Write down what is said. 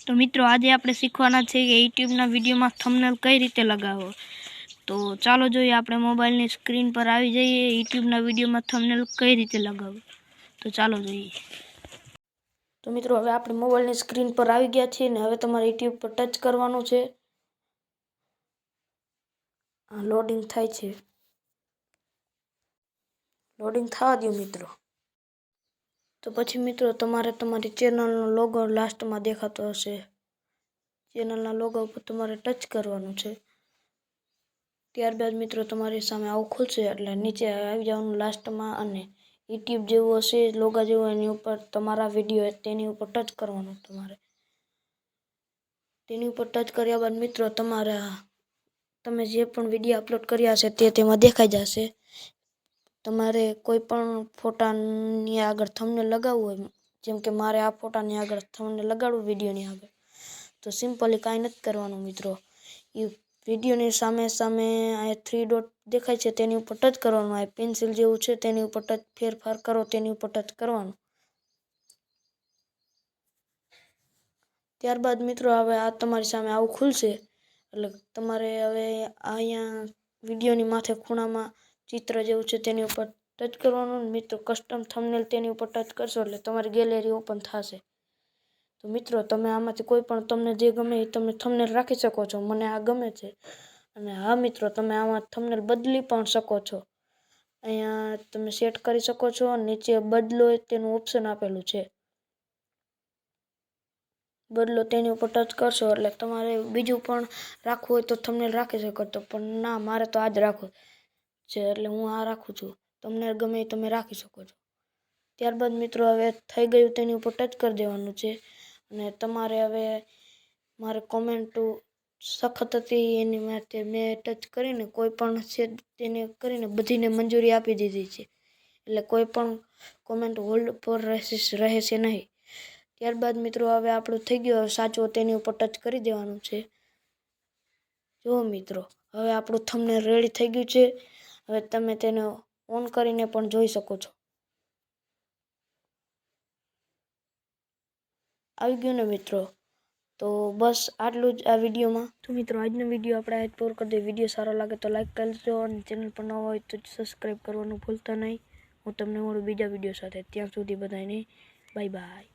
તો મિત્રો આજે આપણે શીખવાના છે કે યુટ્યુબના વિડીયોમાં થંબનેલ કઈ રીતે લગાવવો। તો ચાલો જોઈએ, આપણે મોબાઈલની સ્ક્રીન પર આવી જઈએ। યુટ્યુબના વિડીયોમાં થંબનેલ કઈ રીતે લગાવવું, તો ચાલો જોઈએ। તો મિત્રો હવે આપણે મોબાઈલની સ્ક્રીન પર આવી ગયા છીએ ને હવે તમારે યુટ્યુબ પર ટચ કરવાનું છે। લોડિંગ થાય છે, લોડિંગ થવા દો મિત્રો। તો પછી મિત્રો તમારે તમારી ચેનલનો લોગો લાસ્ટમાં દેખાતો હશે, ચેનલના લોગો ઉપર તમારે ટચ કરવાનું છે। ત્યારબાદ મિત્રો તમારી સામે આવું ખુલશે એટલે નીચે આવી જવાનું લાસ્ટમાં અને યુટ્યુબ જેવું હશે લોગા જેવું, એની ઉપર તમારા વિડીયો તેની ઉપર ટચ કરવાનું। તેની ઉપર ટચ કર્યા બાદ મિત્રો તમે જે પણ વિડીયો અપલોડ કર્યા હશે તે તેમાં દેખાઈ જશે। તમારે કોઈ પણ ફોટાની આગળ થંબનેલ લગાવવું હોય, જેમ કે મારે આ ફોટાની આગળ થંબનેલ લગાડવું વિડીયોની આગળ, તો સિમ્પલી કાંઈ નથી કરવાનું મિત્રો। એ વિડીયોની સામે આ 3 ડોટ દેખાય છે તેની ઉપર ટચ કરવાનું, આ પેન્સિલ જેવું છે તેની ઉપર ટચ ફેરફાર કરો તેની ઉપર ટચ કરવાનું। ત્યારબાદ મિત્રો હવે આ તમારી સામે આવું ખુલશે એટલે તમારે હવે અહીંયા વિડીયોની માથે ખૂણામાં ચિત્ર જેવું છે તેની ઉપર ટચ કરવાનું। મિત્રો કસ્ટમ થંબનેલ તેની ઉપર ટચ કરશો એટલે તમારી ગેલેરી ઓપન થશે। તો મિત્રો તમે આમાંથી કોઈ પણ તમને જે ગમે એ તમે થંબનેલ રાખી શકો છો, મને આ ગમે છે। અને હા મિત્રો તમે આમાં થંબનેલ બદલી પણ શકો છો, અહીંયા તમે સેટ કરી શકો છો। નીચે બદલો તેનું ઓપ્શન આપેલું છે, બદલો તેની ઉપર ટચ કરશો એટલે તમારે બીજું પણ રાખવું હોય તો થંબનેલ રાખી શકો છો, પણ ના મારે તો આ જ રાખવું છે એટલે હું આ રાખું છું। તમને ગમે એ તમે રાખી શકો છો। ત્યારબાદ મિત્રો હવે થઈ ગયું તેની ઉપર ટચ કરી દેવાનું છે અને તમારે હવે મારે કોમેન્ટો સખત હતી એની માટે મેં ટચ કરીને કોઈ પણ છે તેને કરીને બધીને મંજૂરી આપી દીધી છે, એટલે કોઈ પણ કોમેન્ટ હોલ્ડ પર રહેશે નહીં। ત્યારબાદ મિત્રો હવે આપણું થઈ ગયું સાચું, તેની ઉપર ટચ કરી દેવાનું છે। જુઓ મિત્રો હવે આપણું થંબનેલ રેડી થઈ ગયું છે। હવે તમે તેને ઓન કરીને પણ જોઈ શકો છો। આવી ગયું ને મિત્રો, તો બસ આટલું જ આ વિડીયોમાં। તો મિત્રો આજનો વિડીયો આપણે આજ પૂરો કરી દઈએ। વિડીયો સારો લાગે તો લાઈક કરજો અને ચેનલ પર નવા હોય તો સબસ્ક્રાઈબ કરવાનું ભૂલતા નહીં। હું તમને મળું બીજા વિડીયો સાથે, ત્યાં સુધી બધાને બાય બાય।